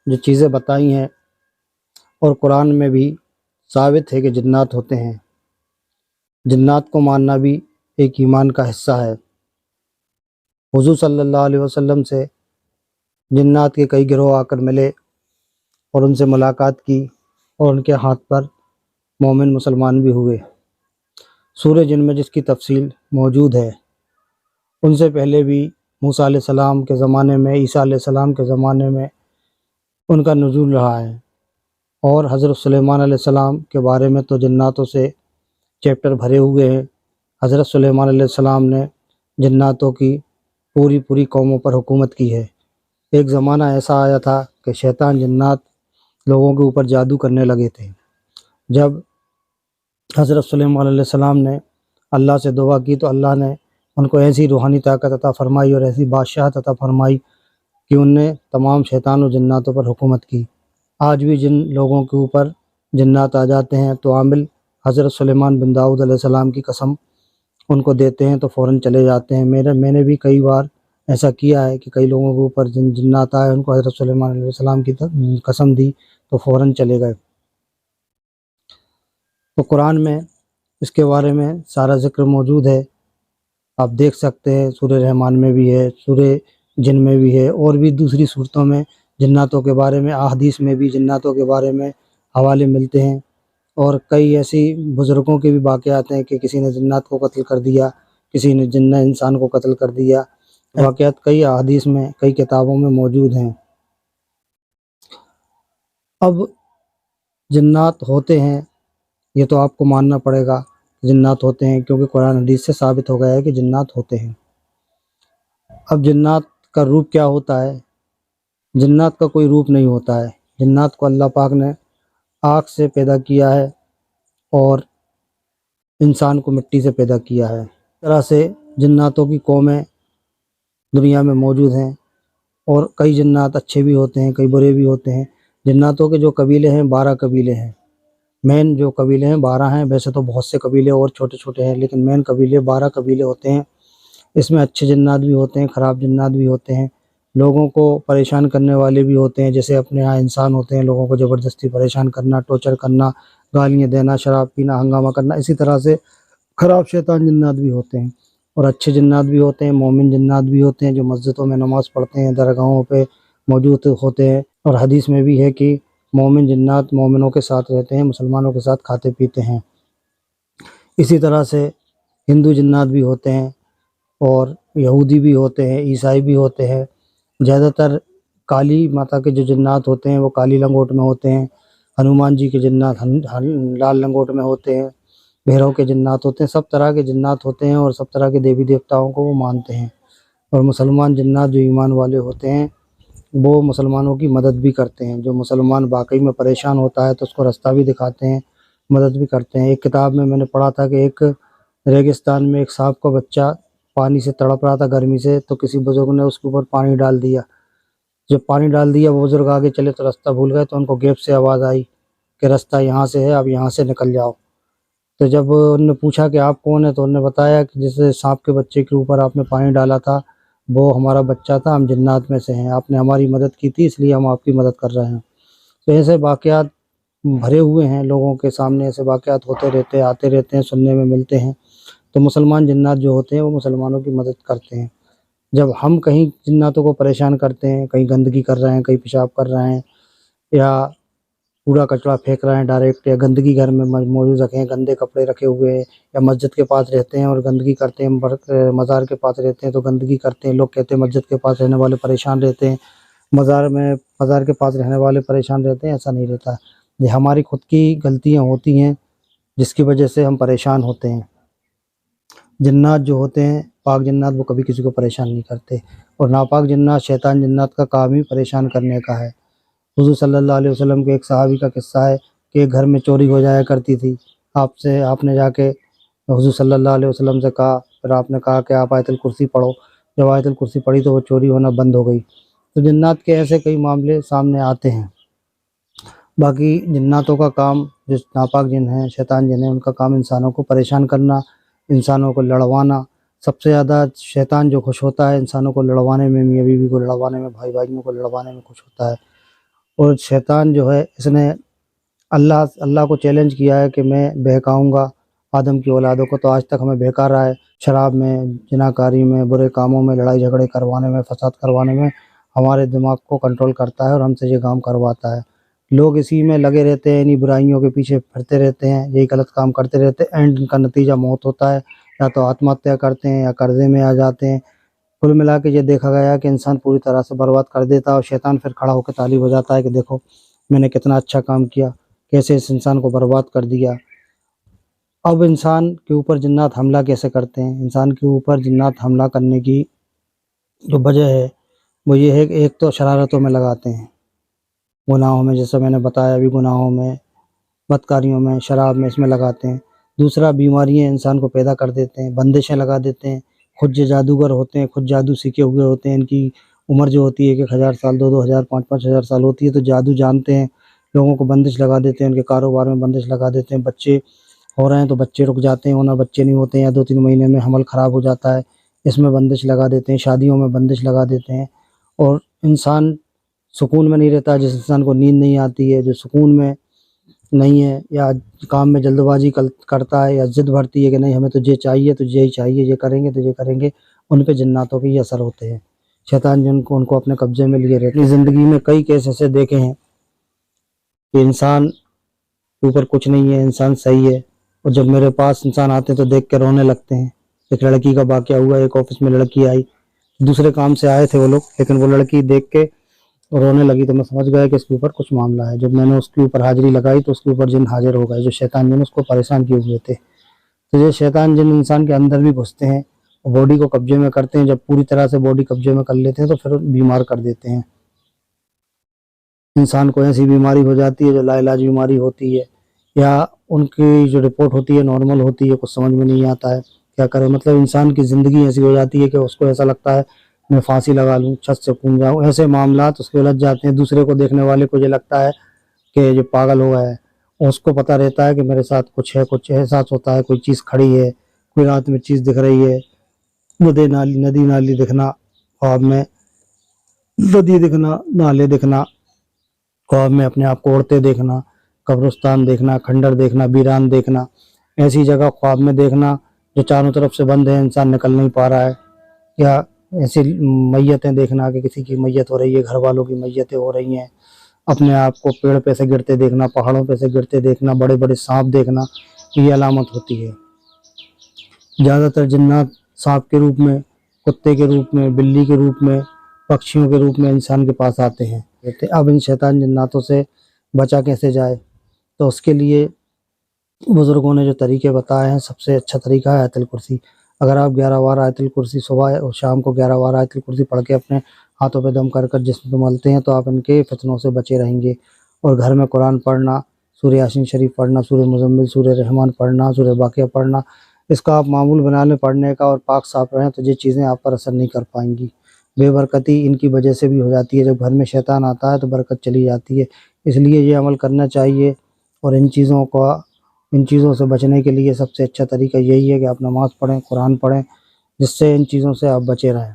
جو چیزیں بتائی ہیں اور قرآن میں بھی ثابت ہے کہ جنات ہوتے ہیں۔ جنات کو ماننا بھی ایک ایمان کا حصہ ہے۔ حضور صلی اللہ علیہ وسلم سے جنات کے کئی گروہ آ کر ملے اور ان سے ملاقات کی اور ان کے ہاتھ پر مومن مسلمان بھی ہوئے۔ سورہ جن میں جس کی تفصیل موجود ہے، ان سے پہلے بھی موسیٰ علیہ السلام کے زمانے میں، عیسیٰ علیہ السلام کے زمانے میں ان کا نزول رہا ہے، اور حضرت سلیمان علیہ السلام کے بارے میں تو جناتوں سے چیپٹر بھرے ہوئے ہیں۔ حضرت سلیمان علیہ السلام نے جناتوں کی پوری قوموں پر حکومت کی ہے۔ ایک زمانہ ایسا آیا تھا کہ شیطان جنات لوگوں کے اوپر جادو کرنے لگے تھے۔ جب حضرت سلیمان علیہ السلام نے اللہ سے دعا کی تو اللہ نے ان کو ایسی روحانی طاقت عطا فرمائی اور ایسی بادشاہت عطا فرمائی کہ ان نے تمام شیطان و جناتوں پر حکومت کی۔ آج بھی جن لوگوں کے اوپر جنات آ جاتے ہیں تو عامل حضرت سلیمان بن داؤد علیہ السلام کی قسم ان کو دیتے ہیں تو فوراً چلے جاتے ہیں۔ میں نے بھی کئی بار ایسا کیا ہے کہ کئی لوگوں کے اوپر جنات آئے، ان کو حضرت سلیمان علیہ السلام کی قسم دی تو فوراً چلے گئے۔ تو قرآن میں اس کے بارے میں سارا ذکر موجود ہے، آپ دیکھ سکتے ہیں۔ سورہ رحمان میں بھی ہے، سورہ جن میں بھی ہے، اور بھی دوسری صورتوں میں جناتوں کے بارے میں، احادیث میں بھی جناتوں کے بارے میں حوالے ملتے ہیں، اور کئی ایسی بزرگوں کے بھی واقعات ہیں کہ کسی نے جنات کو قتل کر دیا، کسی نے جن انسان کو قتل کر دیا۔ واقعات کئی احادیث میں، کئی کتابوں میں موجود ہیں۔ اب جنات ہوتے ہیں، یہ تو آپ کو ماننا پڑے گا جنات ہوتے ہیں، کیونکہ قرآن حدیث سے ثابت ہو گیا ہے کہ جنات ہوتے ہیں۔ اب جنات کا روپ کیا ہوتا ہے؟ جنات کا کوئی روپ نہیں ہوتا ہے۔ جنات کو اللہ پاک نے آگ سے پیدا کیا ہے اور انسان کو مٹی سے پیدا کیا ہے۔ اس طرح سے جناتوں کی قومیں دنیا میں موجود ہیں، اور کئی جنات اچھے بھی ہوتے ہیں، کئی برے بھی ہوتے ہیں۔ جناتوں کے جو قبیلے ہیں 12 قبیلے ہیں۔ مین جو قبیلے ہیں 12 ہیں، ویسے تو بہت سے قبیلے اور چھوٹے چھوٹے ہیں، لیکن مین قبیلے 12 قبیلے ہوتے ہیں۔ اس میں اچھے جنات بھی ہوتے ہیں، خراب جنات بھی ہوتے ہیں، لوگوں کو پریشان کرنے والے بھی ہوتے ہیں، جیسے اپنے ہاں انسان ہوتے ہیں، لوگوں کو زبردستی پریشان کرنا، ٹارچر کرنا، گالیاں دینا، شراب پینا، ہنگامہ کرنا۔ اسی طرح سے خراب شیطان جنات بھی ہوتے ہیں، اور اچھے جنات بھی ہوتے ہیں، مومن جنات بھی ہوتے ہیں جو مسجدوں میں نماز پڑھتے ہیں، درگاہوں پہ موجود ہوتے ہیں۔ اور حدیث میں بھی ہے کہ مومن جنات مومنوں کے ساتھ رہتے ہیں، مسلمانوں کے ساتھ کھاتے پیتے ہیں۔ اسی طرح سے ہندو جنات بھی ہوتے ہیں، اور یہودی بھی ہوتے ہیں، عیسائی بھی ہوتے ہیں۔ زیادہ تر کالی ماتا کے جو جنات ہوتے ہیں وہ کالی لنگوٹ میں ہوتے ہیں، ہنومان جی کے جنات لال لنگوٹ میں ہوتے ہیں، بھیرو کے جنات ہوتے ہیں۔ سب طرح کے جنات ہوتے ہیں، اور سب طرح کے دیوی دیوتاؤں کو وہ مانتے ہیں۔ اور مسلمان جنات جو ایمان والے ہوتے ہیں وہ مسلمانوں کی مدد بھی کرتے ہیں۔ جو مسلمان واقعی میں پریشان ہوتا ہے تو اس کو راستہ بھی دکھاتے ہیں، مدد بھی کرتے ہیں۔ ایک کتاب میں نے پڑھا تھا کہ ایک ریگستان میں ایک سانپ کا بچہ پانی سے تڑپ رہا تھا گرمی سے، تو کسی بزرگ نے اس کے اوپر پانی ڈال دیا۔ جب پانی ڈال دیا، وہ بزرگ آگے چلے تو راستہ بھول گئے، تو ان کو گیپ سے آواز آئی کہ راستہ یہاں سے ہے، اب یہاں سے نکل جاؤ۔ تو جب انہوں نے پوچھا کہ آپ کون ہیں، تو انہوں نے بتایا کہ جیسے سانپ کے بچے کے اوپر آپ نے پانی ڈالا تھا، وہ ہمارا بچہ تھا، ہم جنات میں سے ہیں، آپ نے ہماری مدد کی تھی اس لیے ہم آپ کی مدد کر رہے ہیں۔ تو ایسے واقعات بھرے ہوئے ہیں لوگوں کے سامنے، ایسے واقعات ہوتے رہتے ہیں، آتے رہتے ہیں، سننے میں ملتے ہیں۔ تو مسلمان جنات جو ہوتے ہیں وہ مسلمانوں کی مدد کرتے ہیں۔ جب ہم کہیں جناتوں کو پریشان کرتے ہیں، کہیں گندگی کر رہے ہیں، کہیں پیشاب کر رہے ہیں، یا کوڑا کچرا پھینک رہے ہیں ڈائریکٹ، یا گندگی گھر میں موجود رکھے ہیں، گندے کپڑے رکھے ہوئے ہیں، یا مسجد کے پاس رہتے ہیں اور گندگی کرتے ہیں، مزار کے پاس رہتے ہیں تو گندگی کرتے ہیں، لوگ کہتے ہیں مسجد کے پاس رہنے والے پریشان رہتے ہیں، مزار کے پاس رہنے والے پریشان رہتے ہیں۔ ایسا نہیں رہتا، یہ ہماری خود کی غلطیاں ہوتی ہیں جس کی وجہ سے ہم پریشان ہوتے ہیں۔ جنات جو ہوتے ہیں، پاک جنات، وہ کبھی کسی کو پریشان نہیں کرتے، اور ناپاک جنات، شیطان جنات کا کام ہی پریشان کرنے کا ہے۔ حضور صلی اللہ علیہ وسلم کے ایک صحابی کا قصہ ہے کہ ایک گھر میں چوری ہو جایا کرتی تھی۔ آپ نے جا کے حضور صلی اللہ علیہ وسلم سے کہا، پھر آپ نے کہا کہ آپ آیت الکرسی پڑھو۔ جب آیت الکرسی پڑھی تو وہ چوری ہونا بند ہو گئی۔ تو جنات کے ایسے کئی معاملے سامنے آتے ہیں۔ باقی جناتوں کا کام، جو ناپاک جن ہیں، شیطان جن ہیں، ان کا کام انسانوں کو پریشان کرنا، انسانوں کو لڑوانا۔ سب سے زیادہ شیطان جو خوش ہوتا ہے انسانوں کو لڑوانے میں، میاں بیوی کو لڑوانے میں، بھائی بھائیوں کو لڑوانے میں خوش ہوتا ہے۔ اور شیطان جو ہے اس نے اللہ کو چیلنج کیا ہے کہ میں بہکاؤں گا آدم کی اولادوں کو، تو آج تک ہمیں بہکا رہا ہے، شراب میں، جناکاری میں، برے کاموں میں، لڑائی جھگڑے کروانے میں، فساد کروانے میں ہمارے دماغ کو کنٹرول کرتا ہے اور ہم سے یہ کام کرواتا ہے۔ لوگ اسی میں لگے رہتے ہیں، انہی برائیوں کے پیچھے پھرتے رہتے ہیں، یہی غلط کام کرتے رہتے ہیں، اینڈ ان کا نتیجہ موت ہوتا ہے، یا تو آتم ہتیا کرتے ہیں یا قرضے میں آ جاتے ہیں۔ کل ملا کے یہ دیکھا گیا کہ انسان پوری طرح سے برباد کر دیتا ہے، اور شیطان پھر کھڑا ہو کے تالی بجاتا ہے کہ دیکھو میں نے کتنا اچھا کام کیا، کیسے اس انسان کو برباد کر دیا۔ اب انسان کے اوپر جنات حملہ کیسے کرتے ہیں؟ انسان کے اوپر جنات حملہ کرنے کی جو وجہ ہے وہ یہ ہے کہ ایک تو شرارتوں میں لگاتے ہیں، گناہوں میں، جیسے میں نے بتایا ابھی، گناہوں میں، بدکاریوں میں، شراب میں، اس میں لگاتے ہیں۔ دوسرا بیماریاں انسان کو پیدا کر دیتے ہیں، بندشیں لگا دیتے ہیں، خود جو جادوگر ہوتے ہیں، خود جادو سیکھے ہوئے ہوتے ہیں، ان کی عمر جو ہوتی ہے 1,000 سال، 2,000 5,000 سال ہوتی ہے، تو جادو جانتے ہیں، لوگوں کو بندش لگا دیتے ہیں، ان کے کاروبار میں بندش لگا دیتے ہیں۔ بچے ہو رہے ہیں تو بچے رک جاتے ہیں، ورنہ بچے نہیں ہوتے ہیں، یا 2-3 مہینے میں حمل خراب ہو جاتا ہے، اس میں بندش لگا دیتے ہیں، شادیوں میں بندش لگا دیتے ہیں۔ اور انسان سکون میں نہیں رہتا، جس انسان کو نیند نہیں آتی ہے، جو سکون میں نہیں ہے، یا کام میں جلد بازی کرتا ہے، یا ضد بڑھتی ہے کہ نہیں ہمیں تو یہ چاہیے، تو یہی چاہیے، یہ کریں گے تو یہ کریں گے، ان پہ جناتوں کے یہ اثر ہوتے ہیں۔ شیطان جن کو ان کو اپنے قبضے میں لیے رہتے ہیں۔ زندگی میں کئی کیس ایسے دیکھے ہیں کہ انسان کے اوپر کچھ نہیں ہے، انسان صحیح ہے، اور جب میرے پاس انسان آتے ہیں تو دیکھ کے رونے لگتے ہیں۔ ایک لڑکی کا واقعہ ہوا، ایک آفس میں لڑکی آئی، دوسرے کام سے آئے تھے وہ لوگ، لیکن وہ لڑکی دیکھ کے رونے لگی، تو میں سمجھ گیا کہ اس کے اوپر کچھ معاملہ ہے۔ جب میں نے اس کے اوپر حاضری لگائی تو اس کے اوپر جن حاضر ہو گئے، جو شیطان جن اس کو پریشان کیے ہوئے تھے۔ تو یہ شیطان جن انسان کے اندر بھی گھستے ہیں، باڈی کو قبضے میں کرتے ہیں، جب پوری طرح سے باڈی قبضے میں کر لیتے ہیں تو پھر بیمار کر دیتے ہیں۔ انسان کو ایسی بیماری ہو جاتی ہے جو لا علاج بیماری ہوتی ہے، یا ان کی جو رپورٹ ہوتی ہے نارمل ہوتی ہے، کچھ سمجھ میں نہیں آتا ہے کیا کرے۔ مطلب انسان کی زندگی ایسی ہو جاتی ہے کہ اس کو ایسا لگتا ہے میں پھانسی لگا لوں، چھت سے کود جاؤں، ایسے معاملات اس کے الجھ جاتے ہیں۔ دوسرے کو دیکھنے والے کو یہ لگتا ہے کہ یہ پاگل ہو گیا ہے، اور اس کو پتہ رہتا ہے کہ میرے ساتھ کچھ ہے، کچھ احساس ہوتا ہے، کوئی چیز کھڑی ہے، کوئی رات میں چیز دکھ رہی ہے، ندی نالی دکھنا خواب میں، ندی دکھنا، نالے دکھنا خواب میں، اپنے آپ کو اڑتے دیکھنا، قبرستان دیکھنا، کھنڈر دیکھنا، ویران دیکھنا، ایسی جگہ خواب میں دیکھنا جو چاروں طرف سے بند ہے، انسان نکل نہیں پا رہا ہے، یا ایسی میتیں دیکھنا کہ کسی کی میت ہو رہی ہے، گھر والوں کی میتیں ہو رہی ہیں، اپنے آپ کو پیڑ پہ سے گرتے دیکھنا، پہاڑوں پہ سے گرتے دیکھنا، بڑے بڑے سانپ دیکھنا، یہ علامت ہوتی ہے۔ زیادہ تر جنات سانپ کے روپ میں، کتے کے روپ میں، بلی کے روپ میں، پکشیوں کے روپ میں انسان کے پاس آتے ہیں۔ اب ان شیطان جناتوں سے بچا کیسے جائے؟ تو اس کے لیے بزرگوں نے جو طریقے بتائے ہیں، سب سے اچھا طریقہ ہے آیت الکرسی۔ اگر آپ 11 بار آیت الکرسی صبح اور شام کو 11 بار آیت الکرسی پڑھ کے اپنے ہاتھوں پہ دم کر کر جسم پہ ملتے ہیں تو آپ ان کے فتنوں سے بچے رہیں گے۔ اور گھر میں قرآن پڑھنا، سورہ یاسین شریف پڑھنا، سورہ مزمل، سورہ رحمان پڑھنا، سورہ واقعہ پڑھنا، اس کا آپ معمول بنا لیں پڑھنے کا، اور پاک صاف رہیں تو یہ چیزیں آپ پر اثر نہیں کر پائیں گی۔ بے برکتی ان کی وجہ سے بھی ہو جاتی ہے، جب گھر میں شیطان آتا ہے تو برکت چلی جاتی ہے۔ اس لیے یہ عمل کرنا چاہیے، اور ان چیزوں سے بچنے کے لیے سب سے اچھا طریقہ یہی ہے کہ آپ نماز پڑھیں، قرآن پڑھیں، جس سے ان چیزوں سے آپ بچے رہیں۔